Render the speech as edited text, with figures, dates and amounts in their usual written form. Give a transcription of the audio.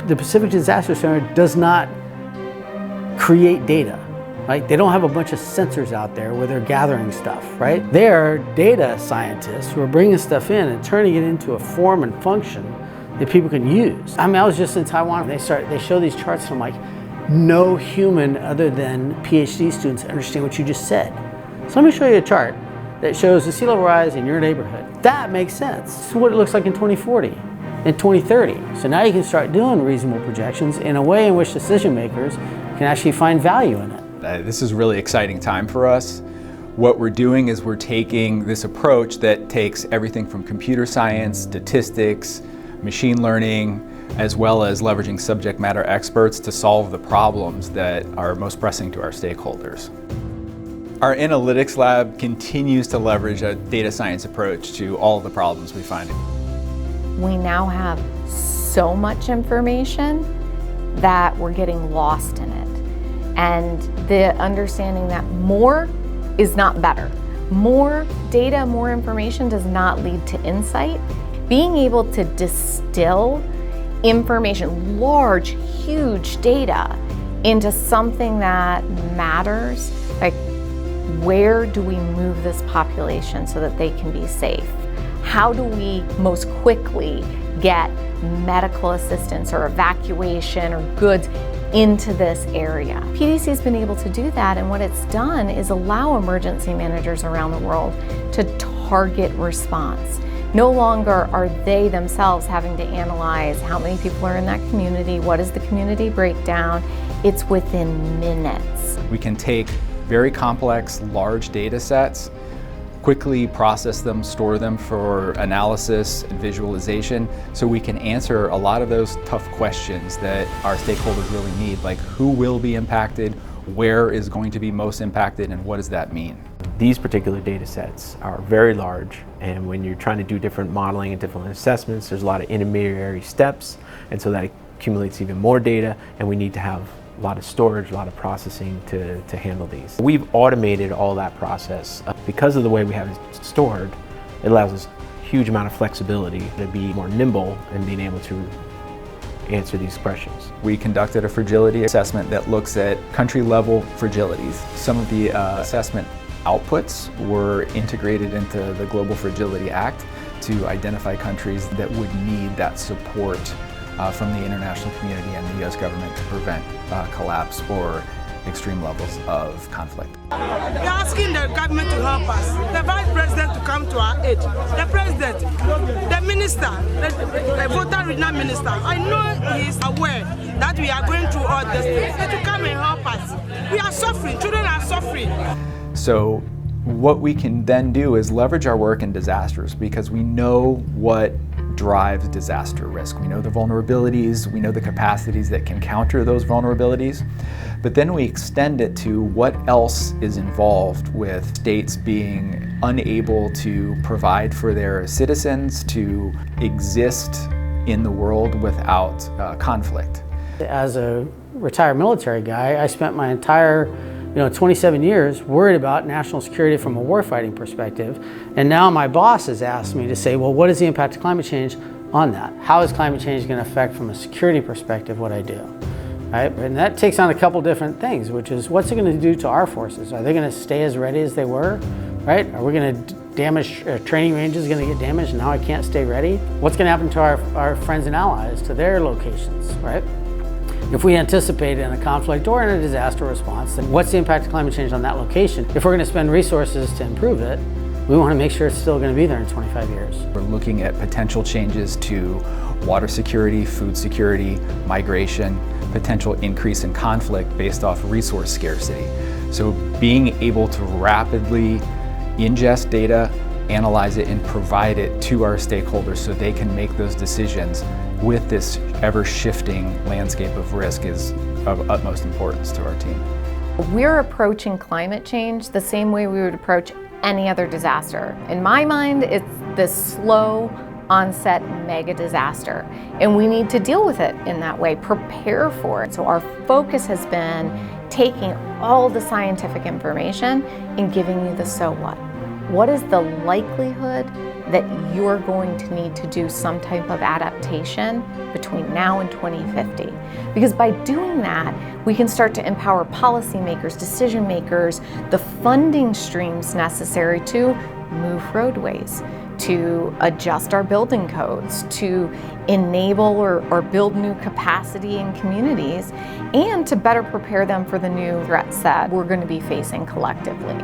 The Pacific Disaster Center does not create data, right? They don't have a bunch of sensors out there where they're gathering stuff, right? They're data scientists who are bringing stuff in and turning it into a form and function that people can use. I mean, I was just in Taiwan, and they show these charts, and I'm like, no human other than PhD students understand what you just said. So let me show you a chart that shows the sea level rise in your neighborhood. That makes sense. This is what it looks like in 2040, in 2030. So now you can start doing reasonable projections in a way in which decision makers can actually find value in it. This is a really exciting time for us. What we're doing is we're taking this approach that takes everything from computer science, statistics, machine learning, as well as leveraging subject matter experts to solve the problems that are most pressing to our stakeholders. Our analytics lab continues to leverage a data science approach to all of the problems we find. We now have so much information that we're getting lost in it. And the understanding that more is not better. More data, more information does not lead to insight. Being able to distill information, large, huge data, into something that matters, like where do we move this population so that they can be safe? How do we most quickly get medical assistance or evacuation or goods into this area? PDC has been able to do that, and what it's done is allow emergency managers around the world to target response. No longer are they themselves having to analyze how many people are in that community, what is the community breakdown. It's within minutes. We can take very complex, large data sets, quickly process them, store them for analysis and visualization, so we can answer a lot of those tough questions that our stakeholders really need, like who will be impacted, where is going to be most impacted, and what does that mean? These particular data sets are very large, and when you're trying to do different modeling and different assessments, there's a lot of intermediary steps, and so that accumulates even more data, and we need to have a lot of storage, a lot of processing to handle these. We've automated all that process. Because of the way we have it stored, it allows us a huge amount of flexibility to be more nimble in being able to answer these questions. We conducted a fragility assessment that looks at country-level fragilities. Some of the assessment outputs were integrated into the Global Fragility Act to identify countries that would need that support from the international community and the U.S. government to prevent collapse or extreme levels of conflict. We are asking the government to help us, the vice president to come to our aid, the president, the minister, the voter regional minister. I know he is aware that we are going through all this things, but to come and help us. We are suffering, children are suffering. So what we can then do is leverage our work in disasters, because we know what drives disaster risk. We know the vulnerabilities, we know the capacities that can counter those vulnerabilities, but then we extend it to what else is involved with states being unable to provide for their citizens, to exist in the world without conflict. As a retired military guy, I spent my entire 27 years worried about national security from a warfighting perspective. And now my boss has asked me to say, well, what is the impact of climate change on that? How is climate change going to affect from a security perspective what I do? Right? And that takes on a couple different things, which is what's it going to do to our forces? Are they going to stay as ready as they were? Right? Are we going to damage, training ranges going to get damaged and now I can't stay ready? What's going to happen to our friends and allies, to their locations, right? If we anticipate in a conflict or in a disaster response, then what's the impact of climate change on that location? If we're going to spend resources to improve it, we want to make sure it's still going to be there in 25 years. We're looking at potential changes to water security, food security, migration, potential increase in conflict based off resource scarcity. So being able to rapidly ingest data, analyze it, and provide it to our stakeholders so they can make those decisions with this ever-shifting landscape of risk is of utmost importance to our team. We're approaching climate change the same way we would approach any other disaster. In my mind, it's this slow onset mega disaster, and we need to deal with it in that way, prepare for it. So our focus has been taking all the scientific information and giving you the so what. what is the likelihood that you're going to need to do some type of adaptation between now and 2050? Because by doing that, we can start to empower policymakers, decision makers, the funding streams necessary to move roadways, to adjust our building codes, to enable or build new capacity in communities, and to better prepare them for the new threats that we're going to be facing collectively.